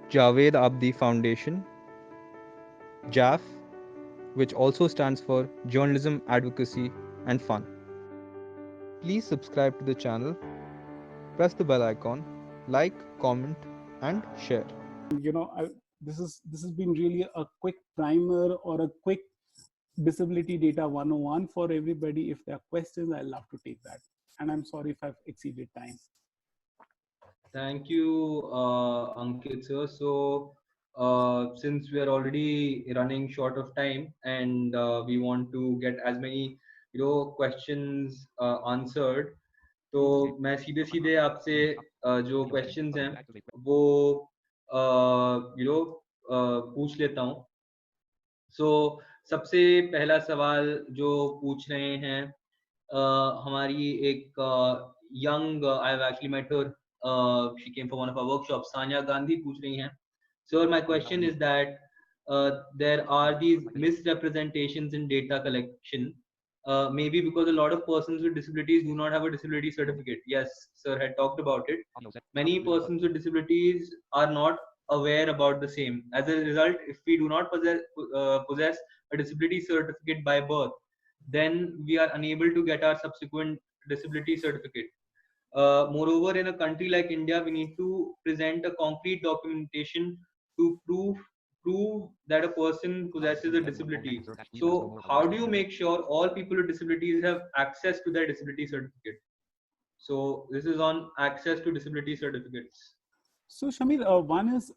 Javed Abdi Foundation, JAF, which also stands for Journalism, Advocacy and Fun. Please subscribe to the channel, press the bell icon, like, comment, and share. You know, this has been really a quick primer or a quick disability data 101 for everybody. If there are questions, I'd love to take that. And I'm sorry if I've exceeded time. Thank you, Ankit sir. So, since we are already running short of time and we want to get as many questions answered, तो मैं सीधे सीधे आपसे जो questions हैं वो पूछ लेता हूँ. So, सबसे पहला सवाल जो पूछ रहे हैं हमारी एक young I've actually met her. She came for one of our workshops. Sanya Gandhi पूछ रही हैं. Sir, my question is that there are these misrepresentations in data collection. Maybe because a lot of persons with disabilities do not have a disability certificate. Yes, sir had talked about it. Many persons with disabilities are not aware about the same. As a result, if we do not possess a disability certificate by birth, then we are unable to get our subsequent disability certificate. Moreover, in a country like India, we need to present a concrete documentation to prove that a person possesses a disability. So, how do you make sure all people with disabilities have access to their disability certificate? So, this is on access to disability certificates. So, Shamir, one is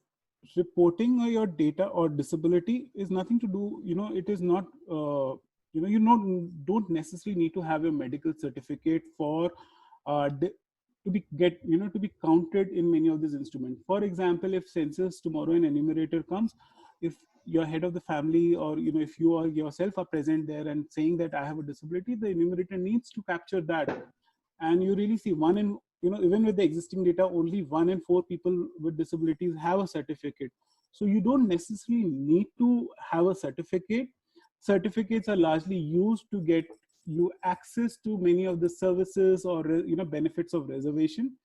reporting your data or disability is nothing to do, it is not, you don't necessarily need to have a medical certificate for to be counted in many of these instruments. For example, if census tomorrow an enumerator comes, if you're head of the family or if you are yourself are present there and saying that I have a disability, the enumerator needs to capture that. And you really see one in even with the existing data, only 1 in 4 people with disabilities have a certificate. So you don't necessarily need to have a certificate. Certificates are largely used to get you access to many of the services or benefits of reservation.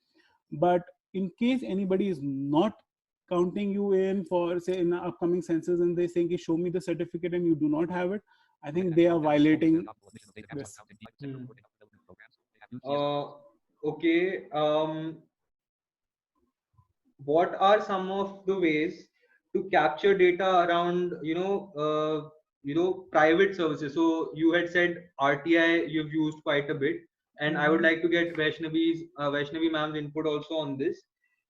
But in case anybody is not counting you in for, say, in the upcoming census, and they saying, show me the certificate, and you do not have it, I think they are violating this. Okay. What are some of the ways to capture data around private services? So you had said RTI you've used quite a bit, and I would like to get Vaishnavi ma'am's input also on this.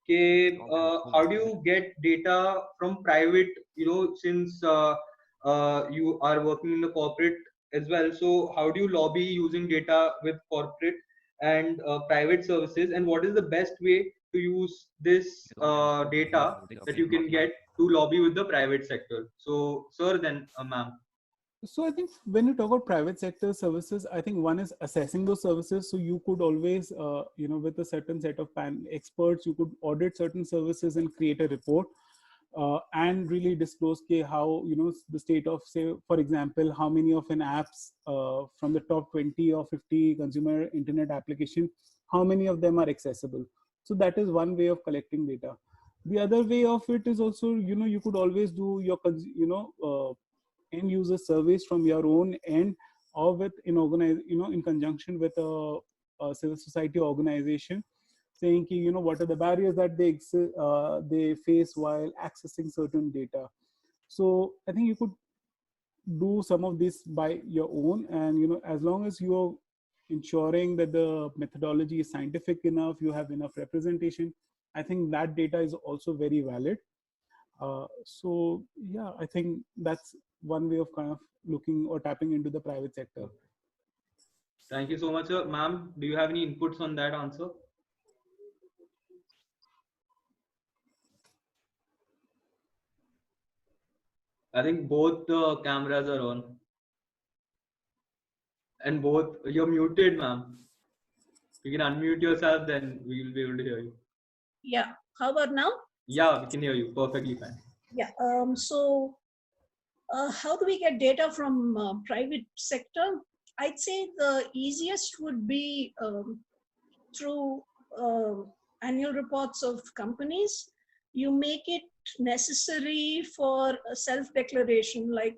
Okay, how do you get data from private? Since you are working in the corporate as well, so how do you lobby using data with corporate and private services, and what is the best way to use this data that you can get to lobby with the private sector? So, sir, then ma'am. So I think when you talk about private sector services, I think one is assessing those services. So you could always, with a certain set of experts, you could audit certain services and create a report and really disclose how, the state of, say, for example, how many of an apps from the top 20 or 50 consumer internet application, how many of them are accessible. So that is one way of collecting data. The other way of it is also, you could always do your, end user surveys from your own end, or with in conjunction with a civil society organization, saying what are the barriers that they face while accessing certain data. So I think you could do some of this by your own, and as long as you're ensuring that the methodology is scientific enough, you have enough representation, I think that data is also very valid. So yeah, I think that's one way of kind of looking or tapping into the private sector. Thank you so much, sir. Ma'am, do you have any inputs on that answer? I think both the cameras are on. And both, you're muted, ma'am. You can unmute yourself, then we will be able to hear you. Yeah. How about now? Yeah, we can hear you perfectly fine. Yeah. How do we get data from private sector? I'd say the easiest would be through annual reports of companies. You make it necessary for a self-declaration. Like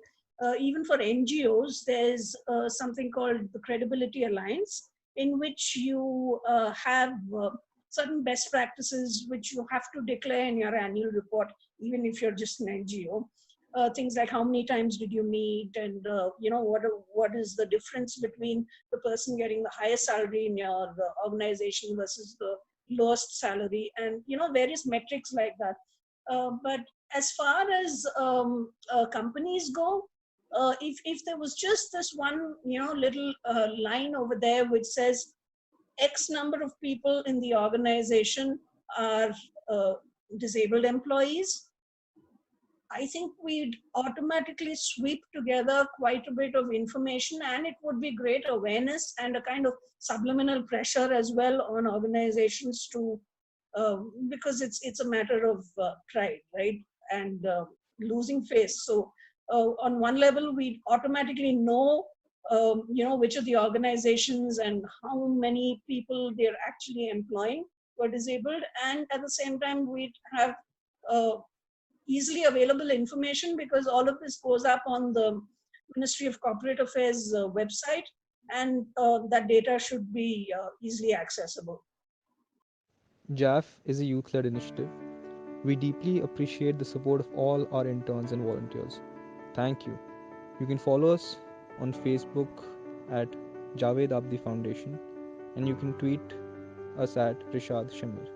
even for NGOs, there's something called the Credibility Alliance, in which you have certain best practices which you have to declare in your annual report, even if you're just an NGO. Things like how many times did you meet, and what is the difference between the person getting the highest salary in your organization versus the lowest salary, and various metrics like that. But as far as companies go, if there was just this one little line over there which says X number of people in the organization are disabled employees, I think we'd automatically sweep together quite a bit of information, and it would be great awareness and a kind of subliminal pressure as well on organizations to, because it's a matter of pride, right? And losing face. So on one level, we automatically know, which of the organizations and how many people they're actually employing who are disabled, and at the same time, we'd have easily available information, because all of this goes up on the Ministry of Corporate Affairs website, and that data should be easily accessible. JAF is a youth led initiative. We deeply appreciate the support of all our interns and volunteers. Thank you. You can follow us on Facebook at Javed Abdi Foundation, and you can tweet us at Rishad Shimmer.